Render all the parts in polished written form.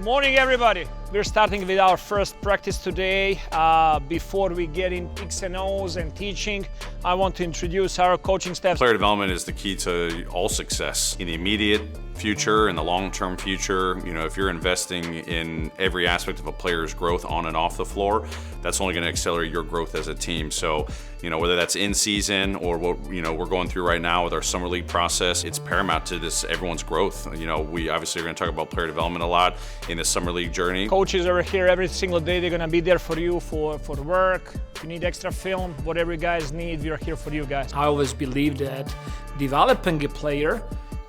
Good morning, everybody. We're starting with our first practice today. Before we get in X's and O's and teaching, I want to introduce our coaching staff. Player development is the key to all success in the immediate future and the long-term future. You know, if you're investing in every aspect of a player's growth on and off the floor, that's only going to accelerate your growth as a team. So, you know, whether that's in season or what, you know, we're going through right now with our summer league process, it's paramount to this everyone's growth. You know, we obviously are going to talk about player development a lot in the summer league journey. Coaches are here every single day. They're going to be there for you for work. If you need extra film, whatever you guys need, we're here for you guys. I always believe that developing a player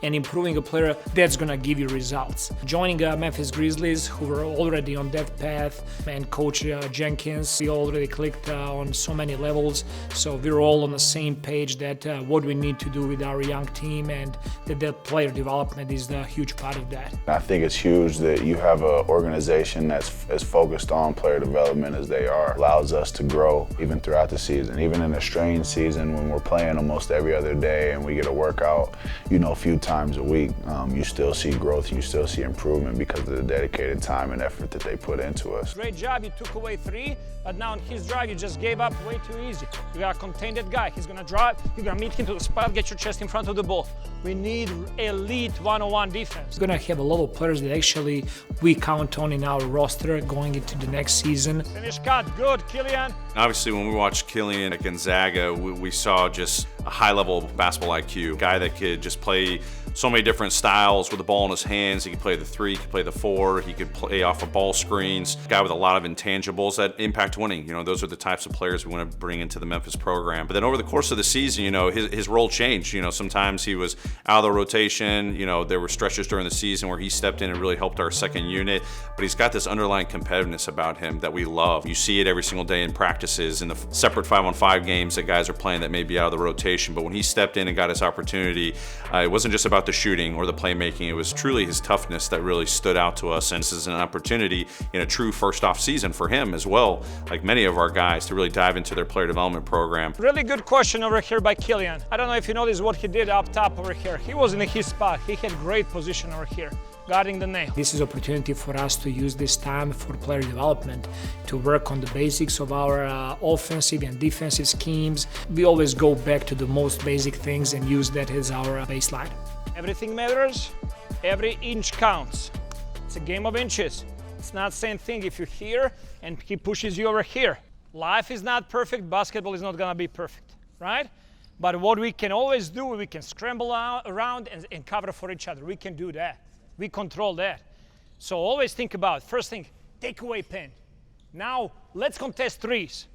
and improving a player, that's gonna give you results. Joining Memphis Grizzlies, who were already on that path, and Coach Jenkins, we already clicked on so many levels, so we're all on the same page that what we need to do with our young team, and that player development is a huge part of that. I think it's huge that you have an organization that's as focused on player development as they are. Allows us to grow even throughout the season, even in a strange season when we're playing almost every other day and we get a workout, you know, a few times a week, you still see growth, you still see improvement because of the dedicated time and effort that they put into us. Great job, you took away 3, but now in his drive you just gave up way too easy. You gotta contain that guy. He's gonna drive, you're gonna meet him to the spot, get your chest in front of the ball. We need elite one-on-one defense. We're gonna have a lot of players that actually we count on in our roster going into the next season. Finish cut, good, Killian. Obviously, when we watched Killian at Gonzaga, we saw just a high level of basketball IQ. A guy that could just play so many different styles with the ball in his hands. He could play the 3, he could play the 4, he could play off of ball screens. A guy with a lot of intangibles that impact winning. You know, those are the types of players we want to bring into the Memphis program. But then over the course of the season, you know, his role changed. You know, sometimes he was out of the rotation. You know, there were stretches during the season where he stepped in and really helped our second unit. But he's got this underlying competitiveness about him that we love. You see it every single day in practices, in the separate 5-on-5 games that guys are playing that may be out of the rotation. But when he stepped in and got his opportunity, it wasn't just about the shooting or the playmaking. It was truly his toughness that really stood out to us. And this is an opportunity in a true first off season for him as well, like many of our guys, to really dive into their player development program. Really good question over here by Killian. I don't know if you noticed what he did up top over here. He was in his spot. He had great position over here, guarding the nail. This is an opportunity for us to use this time for player development, to work on the basics of our offensive and defensive schemes. We always go back to the most basic things and use that as our baseline. Everything matters. Every inch counts. It's a game of inches. It's not the same thing if you're here and he pushes you over here. Life is not perfect. Basketball is not going to be perfect, right? But what we can always do, we can scramble around and cover for each other. We can do that. We control that. So always think about, first thing, take away pen. Now let's contest threes.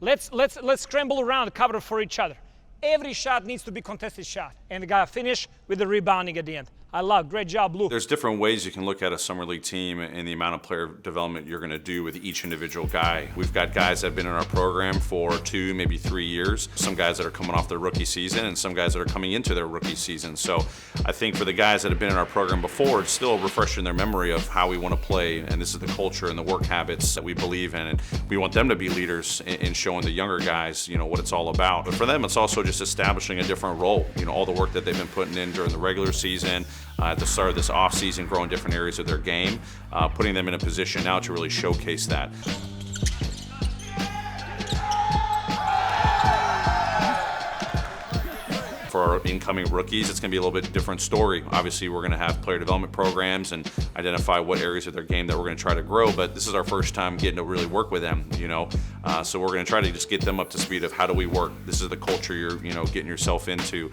Let's scramble around, cover for each other. Every shot needs to be contested shot, and the guy finish with the rebounding at the end. I love, great job, Blue. There's different ways you can look at a summer league team and the amount of player development you're going to do with each individual guy. We've got guys that have been in our program for 2, maybe 3 years. Some guys that are coming off their rookie season and some guys that are coming into their rookie season. So I think for the guys that have been in our program before, it's still refreshing their memory of how we want to play. And this is the culture and the work habits that we believe in. And we want them to be leaders in showing the younger guys, you know, what it's all about. But for them, it's also just establishing a different role. You know, all the work that they've been putting in during the regular season, at the start of this offseason, growing different areas of their game, putting them in a position now to really showcase that. For our incoming rookies, it's going to be a little bit different story. Obviously, we're going to have player development programs and identify what areas of their game that we're going to try to grow, but this is our first time getting to really work with them, you know. So we're going to try to just get them up to speed of how do we work. This is the culture you're, you know, getting yourself into.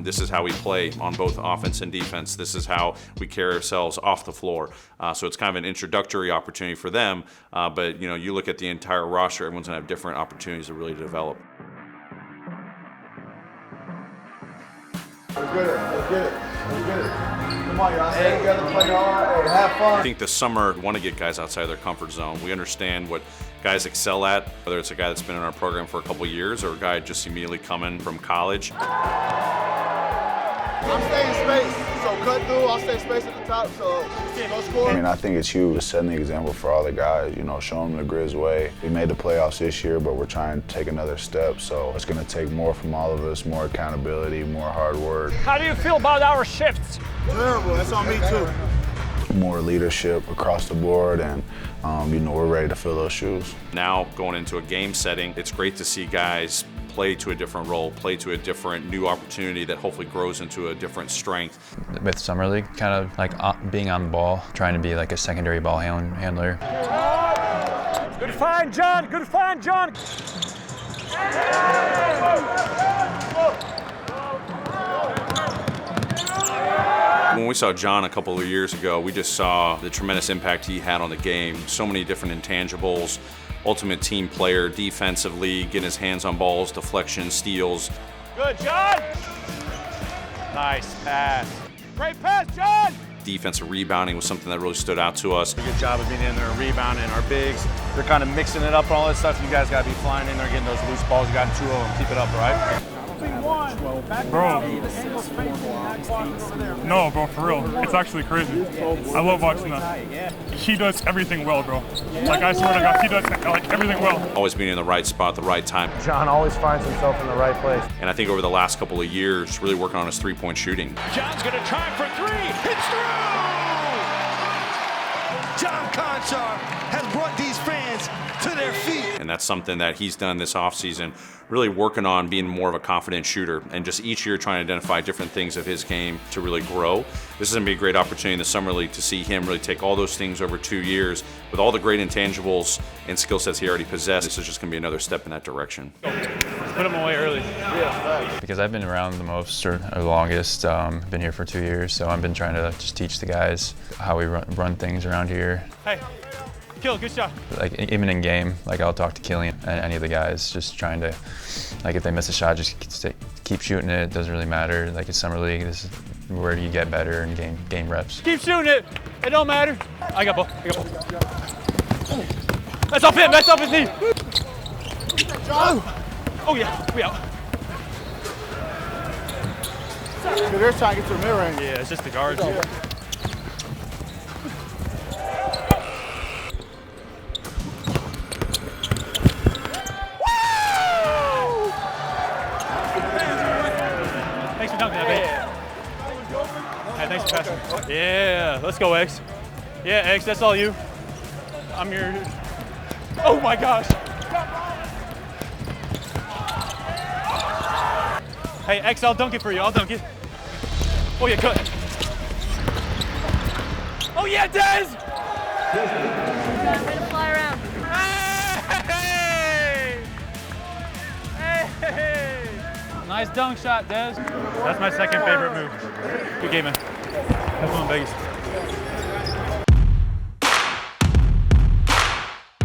This is how we play on both offense and defense. This is how we carry ourselves off the floor. So it's kind of an introductory opportunity for them, but, you know, you look at the entire roster, everyone's going to have different opportunities to really develop. Let's get it. Let's get it. Let's get it. Come on, y'all. Stay together, play hard, hey, have fun. I think this summer, we want to get guys outside their comfort zone. We understand what guys excel at, whether it's a guy that's been in our program for a couple of years or a guy just immediately coming from college. I'm staying space, so cut through. I'll stay space at the top, so the team will score. I mean, I think it's huge setting the example for all the guys, you know, showing them the Grizz way. We made the playoffs this year, but we're trying to take another step, so it's going to take more from all of us, more accountability, more hard work. How do you feel about our shifts? Terrible, that's on me too. more leadership across the board, and we're ready to fill those shoes. Now going into a game setting, it's great to see guys play to a different role, play to a different new opportunity that hopefully grows into a different strength. With Summer League, kind of like being on the ball, trying to be like a secondary ball handler. Good find, John. Good find, John. When we saw John a couple of years ago, we just saw the tremendous impact he had on the game. So many different intangibles, ultimate team player, defensively, getting his hands on balls, deflections, steals. Good, John. Nice pass. Great pass, John. Defensive rebounding was something that really stood out to us. Good job of being in there and rebounding. Our bigs, they're kind of mixing it up and all that stuff. You guys got to be flying in there, getting those loose balls. You got 2 of them. Keep it up, right? Bro. No, bro, for real. It's actually crazy. I love watching that. He does everything well, bro. Like, I swear to God, he does like everything well. Always being in the right spot at the right time. John always finds himself in the right place. And I think over the last couple of years, really working on his three-point shooting. John's going to try for 3. It's through! John Konchar has brought these fans to their feet. And that's something that he's done this offseason, really working on being more of a confident shooter and just each year trying to identify different things of his game to really grow. This is going to be a great opportunity in the Summer League to see him really take all those things over 2 years with all the great intangibles and skill sets he already possessed. This is just going to be another step in that direction. Put him away early. Because I've been around the most or the longest, been here for 2 years, so I've been trying to just teach the guys how we run things around here. Hey, Kill, good shot. Like even in game, like I'll talk to Killian and any of the guys, just trying to, like if they miss a shot, just keep shooting it. It doesn't really matter. Like it's Summer League, this is where do you get better in game reps. Keep shooting it. It don't matter. I got ball. That's off him. That's off his knee. Oh yeah, we out. They're trying to get to the mid-range. Yeah, it's just the guards. Thanks for dunking that, babe. Hey, thanks for passing. Yeah, let's go, X. Yeah, X, that's all you. I'm your... Oh my gosh. Hey, X, I'll dunk it for you. I'll dunk it. Oh yeah, cut. Oh yeah, Dez! Way to fly around. Hey! Hey! Nice dunk shot, Dez. That's my second favorite move. Good game, man. Have fun in Vegas.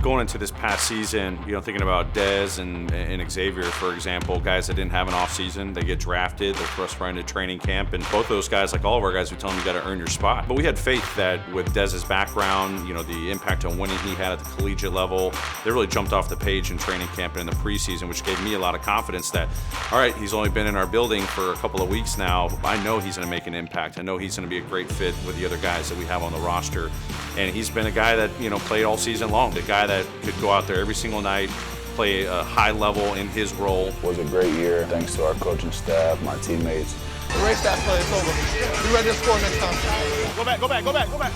Going into this past season, thinking about Dez and Xavier, for example, guys that didn't have an offseason, they get drafted, they're thrust right into training camp, and both those guys, like all of our guys, we tell them you got to earn your spot. But we had faith that with Dez's background, the impact on winning he had at the collegiate level, they really jumped off the page in training camp and in the preseason, which gave me a lot of confidence that, all right, he's only been in our building for a couple of weeks now. I know he's going to make an impact. I know he's going to be a great fit with the other guys that we have on the roster. And he's been a guy that, played all season long, the guy that could go out there every single night, play a high level in his role. It was a great year, thanks to our coaching staff, my teammates. Erase that play, it's over. Be ready to score next time. Go back, go back, go back, go back.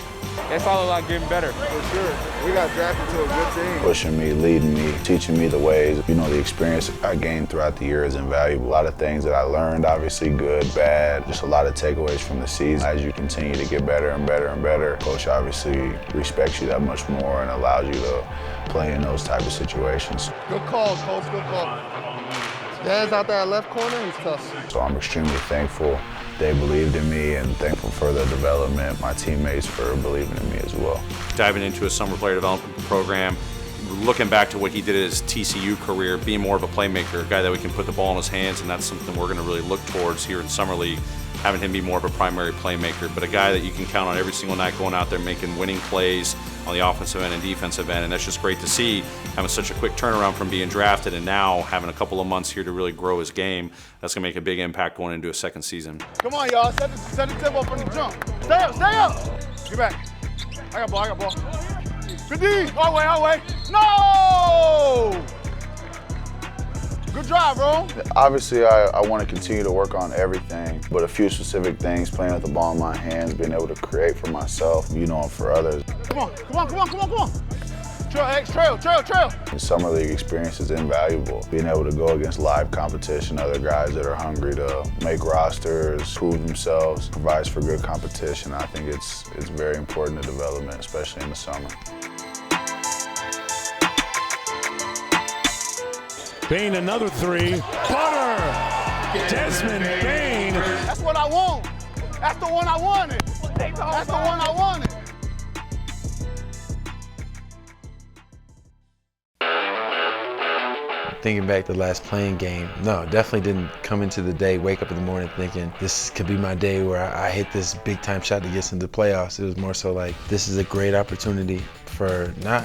It's all about getting better. For sure. We got drafted to a good team. Pushing me, leading me, teaching me the ways. The experience I gained throughout the year is invaluable. A lot of things that I learned, obviously good, bad, just a lot of takeaways from the season. As you continue to get better and better and better, Coach obviously respects you that much more and allows you to play in those type of situations. Good call, Coach, good call. Dez out there left corner, he's tough. So I'm extremely thankful they believed in me and thankful for the development, my teammates for believing in me as well. Diving into a summer player development program, looking back to what he did in his TCU career, being more of a playmaker, a guy that we can put the ball in his hands, and that's something we're going to really look towards here in Summer League, having him be more of a primary playmaker, but a guy that you can count on every single night going out there making winning plays on the offensive end and defensive end, and that's just great to see, having such a quick turnaround from being drafted and now having a couple of months here to really grow his game. That's going to make a big impact going into a second season. Come on, y'all, set the tempo from the jump. Stay up, stay up. Get back. I got ball. Good D, our way. No! Good drive, bro. Obviously, I want to continue to work on everything, but a few specific things, playing with the ball in my hands, being able to create for myself, and for others. Come on. Trail, X, trail. The summer league experience is invaluable. Being able to go against live competition, other guys that are hungry to make rosters, prove themselves, provides for good competition. I think it's very important to development, especially in the summer. Bane, another three. Butter! Desmond Bane. That's what I want. That's the one I wanted. That's the one I wanted. Thinking back to the last playing game, no, definitely didn't come into the day, wake up in the morning thinking this could be my day where I hit this big time shot to get us into the playoffs. It was more so like, this is a great opportunity for not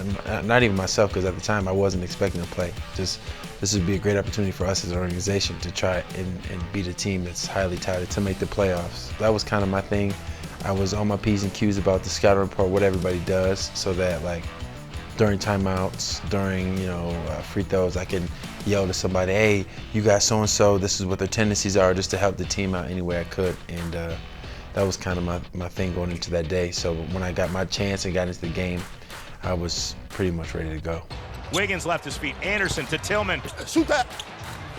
even myself, because at the time I wasn't expecting to play. Just this would be a great opportunity for us as an organization to try and beat a team that's highly touted to make the playoffs. That was kind of my thing. I was on my P's and Q's about the scouting report, what everybody does, so that like during timeouts, during free throws, I can yell to somebody, hey, you got so-and-so, this is what their tendencies are, just to help the team out any way I could. And that was kind of my thing going into that day. So when I got my chance and got into the game, I was pretty much ready to go. Wiggins left his feet. Anderson to Tillman. Shoot that.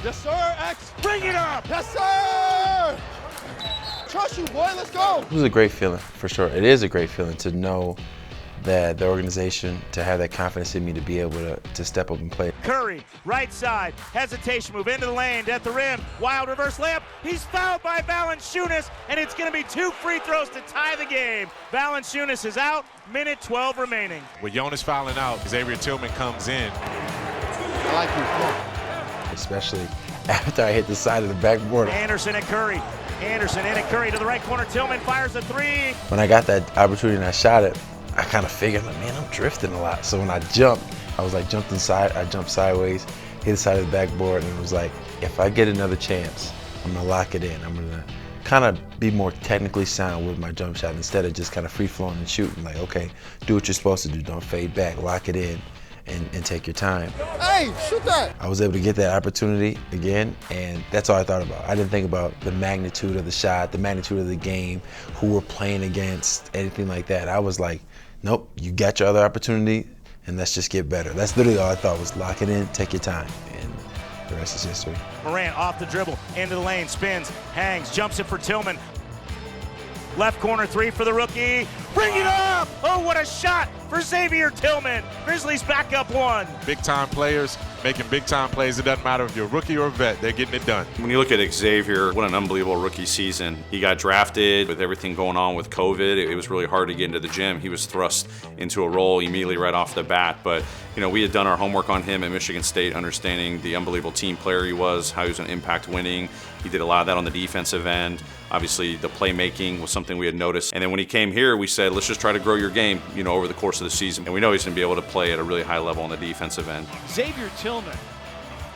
Yes, sir, X. Bring it up. Yes, sir. Trust you, boy. Let's go. It was a great feeling, for sure. It is a great feeling to know that the organization, to have that confidence in me to be able to step up and play. Curry, right side, hesitation move into the lane, at the rim, wild reverse layup. He's fouled by Valanciunas, and it's going to be 2 free throws to tie the game. Valanciunas is out, minute 12 remaining. With Jonas fouling out, Xavier Tillman comes in. I like you. Come on. Especially after I hit the side of the backboard. Anderson and Curry. Anderson in at Curry to the right corner. Tillman fires a 3. When I got that opportunity and I shot it, I kind of figured, like, man, I'm drifting a lot. So when I jumped, I was like jumped inside, I jumped sideways, hit the side of the backboard, and it was like, if I get another chance, I'm gonna lock it in. I'm gonna kind of be more technically sound with my jump shot instead of just kind of free flowing and shooting. Like, okay, do what you're supposed to do. Don't fade back, lock it in, and take your time. Hey, shoot that. I was able to get that opportunity again, and that's all I thought about. I didn't think about the magnitude of the shot, the magnitude of the game, who we're playing against, anything like that. I was like, nope, you got your other opportunity, and let's just get better. That's literally all I thought, was lock it in, take your time, and the rest is history. Morant off the dribble, into the lane, spins, hangs, jumps it for Tillman. Left corner 3 for the rookie. Bring it up! Oh, what a shot for Xavier Tillman. Grizzlies back up 1. Big time players making big time plays. It doesn't matter if you're a rookie or a vet, they're getting it done. When you look at Xavier, what an unbelievable rookie season. He got drafted with everything going on with COVID. It was really hard to get into the gym. He was thrust into a role immediately right off the bat. But, we had done our homework on him at Michigan State, understanding the unbelievable team player he was, how he was going to impact winning. He did a lot of that on the defensive end. Obviously, the playmaking was something we had noticed. And then when he came here, we said, let's just try to grow your game, over the course of the season. And we know he's going to be able to play at a really high level on the defensive end. Xavier Tillman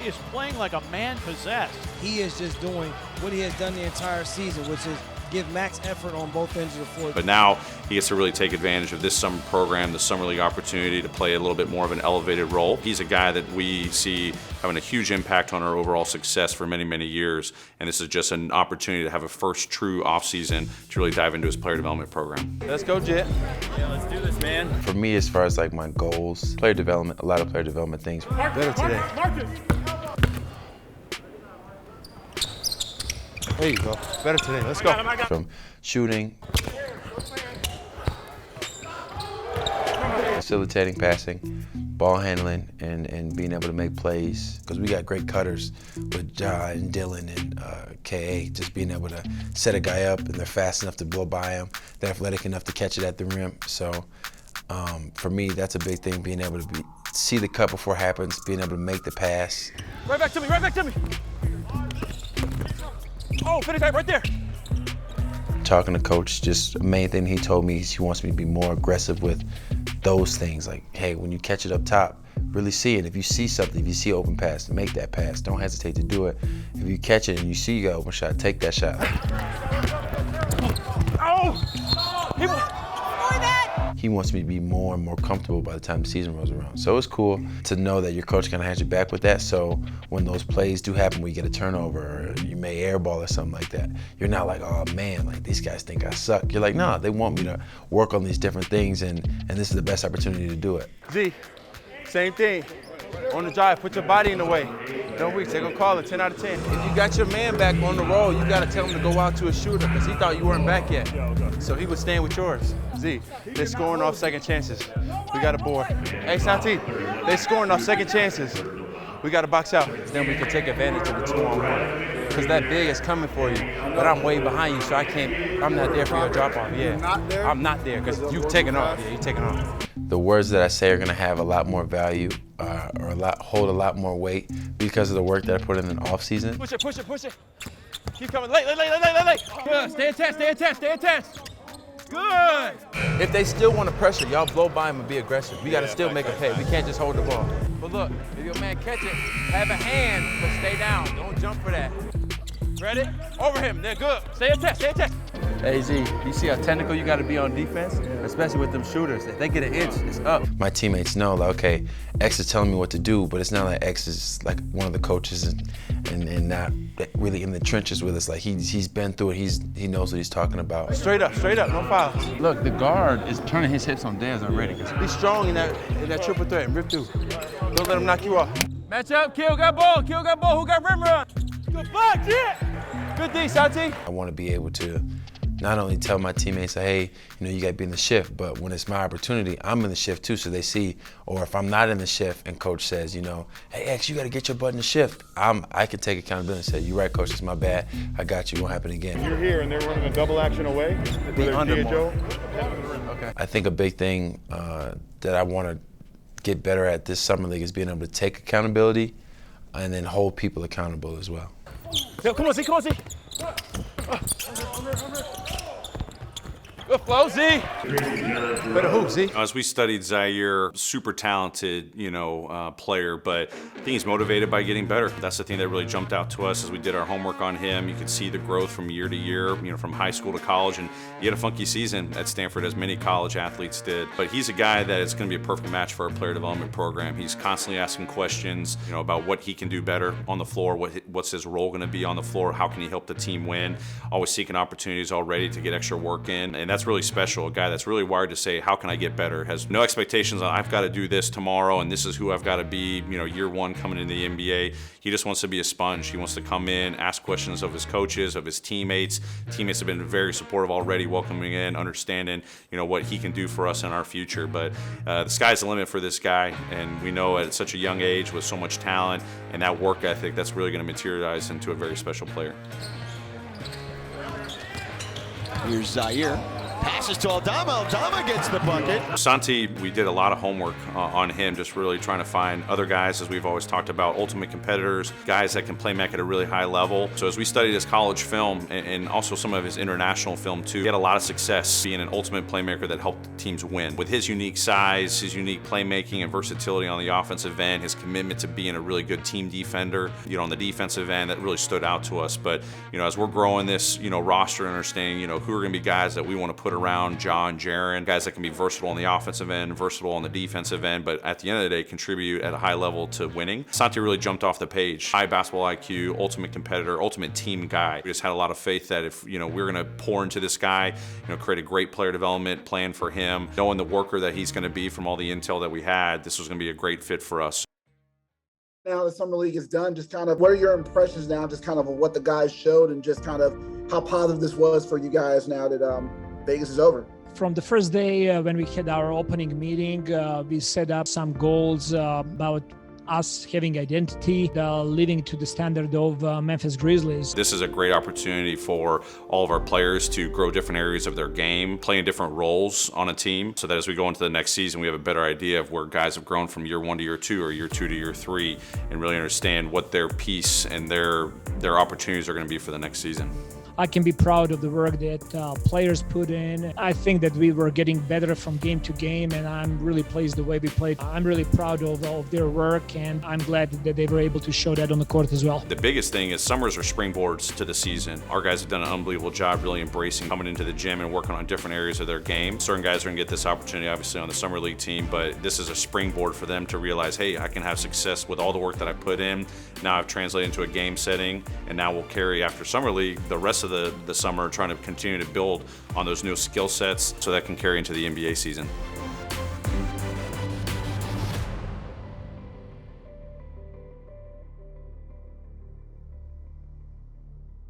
is playing like a man possessed. He is just doing what he has done the entire season, which is give max effort on both ends of the floor. But now he gets to really take advantage of this summer program, the summer league opportunity to play a little bit more of an elevated role. He's a guy that we see having a huge impact on our overall success for many, many years. And this is just an opportunity to have a first true offseason to really dive into his player development program. Let's go, Jit. Yeah, let's do this, man. For me, as far as like my goals, player development, a lot of player development things. Better today. There you go. Better today. Let's go. From shooting, facilitating, passing, ball handling, and being able to make plays. Because we got great cutters with Ja and Dylan and KA. Just being able to set a guy up, and they're fast enough to blow by him. They're athletic enough to catch it at the rim. So for me, that's a big thing, being able to see the cut before it happens, being able to make the pass. Right back to me, right back to me. Oh, finish that right there. Talking to coach, just the main thing he told me is he wants me to be more aggressive with those things. Like, hey, when you catch it up top, really see it. If you see something, if you see an open pass, make that pass. Don't hesitate to do it. If you catch it and you see you got an open shot, take that shot. Oh! he wants me to be more and more comfortable by the time the season rolls around. So it's cool to know that your coach kind of has your back with that. So when those plays do happen, we get a turnover or you may airball or something like that, you're not like, oh man, like these guys think I suck. You're like, no, they want me to work on these different things, and this is the best opportunity to do it. Z, same thing. On the drive, put your body in the way. Don't reach, they're gonna call it 10 out of 10. If you got your man back on the roll, you gotta tell him to go out to a shooter because he thought you weren't back yet. So he was staying with yours. Z, they're scoring off second chances. We got a board. Hey, Santi, they're scoring off second chances. We gotta box out. Then we can take advantage of the 2-on-1. Because that big is coming for you, but I'm way behind you, so I'm not there for your drop-off, yeah. I'm not there, because you've taken off. Yeah, you've taken off. The words that I say are gonna have a lot more value or hold a lot more weight because of the work that I put in the off-season. Push it, push it, push it. Keep coming, late. Good, stay attached. Good. If they still want to pressure, y'all blow by him and be aggressive. We got to still make a pay. We can't just hold the ball. But look, if your man catch it, have a hand, but stay down. Don't jump for that. Ready? Over him, they're good. Stay attached. Hey Z, you see how technical you got to be on defense? Especially with them shooters. If they get an inch, it's up. My teammates know, like, okay, X is telling me what to do, but it's not like X is like one of the coaches and not really in the trenches with us. Like he's been through it, he knows what he's talking about. Straight up, no fouls. Look, the guard is turning his hips on Dez already. Be strong in that triple threat and rip through. Don't let him knock you off. Match up, Kill got ball, who got rim run? Good block, yeah! Good D, Santi. I want to be able to not only tell my teammates, hey, you got to be in the shift, but when it's my opportunity, I'm in the shift too, so they see, or if I'm not in the shift and coach says, hey X, you got to get your butt in the shift, I can take accountability and say, you're right, coach, it's my bad, I got you, it won't happen again. You're here and they're running a double action away. The under Okay. I think a big thing that I want to get better at this summer league is being able to take accountability and then hold people accountable as well. Yo, come on, Z. Good flow, Z. Better hoop, Z. As we studied Zaire, super talented, player, but I think he's motivated by getting better. That's the thing that really jumped out to us as we did our homework on him. You could see the growth from year to year, from high school to college, and he had a funky season at Stanford, as many college athletes did. But he's a guy that is going to be a perfect match for our player development program. He's constantly asking questions, about what he can do better on the floor, what's his role going to be on the floor, how can he help the team win, always seeking opportunities already to get extra work in, and that's really special. A guy that's really wired to say, how can I get better? Has no expectations on I've got to do this tomorrow and this is who I've got to be, year one coming into the NBA. He just wants to be a sponge. He wants to come in, ask questions of his coaches, of his teammates. Teammates have been very supportive already, welcoming in, understanding, what he can do for us in our future. But the sky's the limit for this guy, and we know at such a young age with so much talent and that work ethic, that's really going to materialize into a very special player. Here's Zaire. Passes to Aldama. Aldama gets the bucket. Santi, we did a lot of homework on him, just really trying to find other guys, as we've always talked about, ultimate competitors, guys that can play make at a really high level. So as we studied his college film and also some of his international film too, he had a lot of success being an ultimate playmaker that helped teams win. With his unique size, his unique playmaking and versatility on the offensive end, his commitment to being a really good team defender, on the defensive end, that really stood out to us. But, as we're growing this, roster and understanding, who are going to be guys that we want to put around John, Jaron, guys that can be versatile on the offensive end, versatile on the defensive end, but at the end of the day, contribute at a high level to winning. Santi really jumped off the page. High basketball IQ, ultimate competitor, ultimate team guy. We just had a lot of faith that if, we're going to pour into this guy, create a great player development plan for him, knowing the worker that he's going to be from all the intel that we had, this was going to be a great fit for us. Now the Summer League is done, just kind of what are your impressions now, just kind of what the guys showed and just kind of how positive this was for you guys now that Vegas is over? From the first day when we had our opening meeting, we set up some goals about us having identity, living to the standard of Memphis Grizzlies. This is a great opportunity for all of our players to grow different areas of their game, playing different roles on a team, so that as we go into the next season, we have a better idea of where guys have grown from year 1 to year 2 or year 2 to year 3, and really understand what their piece and their opportunities are going to be for the next season. I can be proud of the work that players put in. I think that we were getting better from game to game, and I'm really pleased the way we played. I'm really proud of their work, and I'm glad that they were able to show that on the court as well. The biggest thing is summers are springboards to the season. Our guys have done an unbelievable job really embracing coming into the gym and working on different areas of their game. Certain guys are going to get this opportunity, obviously, on the summer league team, but this is a springboard for them to realize, hey, I can have success with all the work that I put in. Now I've translated into a game setting, and now we'll carry after summer league the rest of the summer trying to continue to build on those new skill sets so that can carry into the NBA season.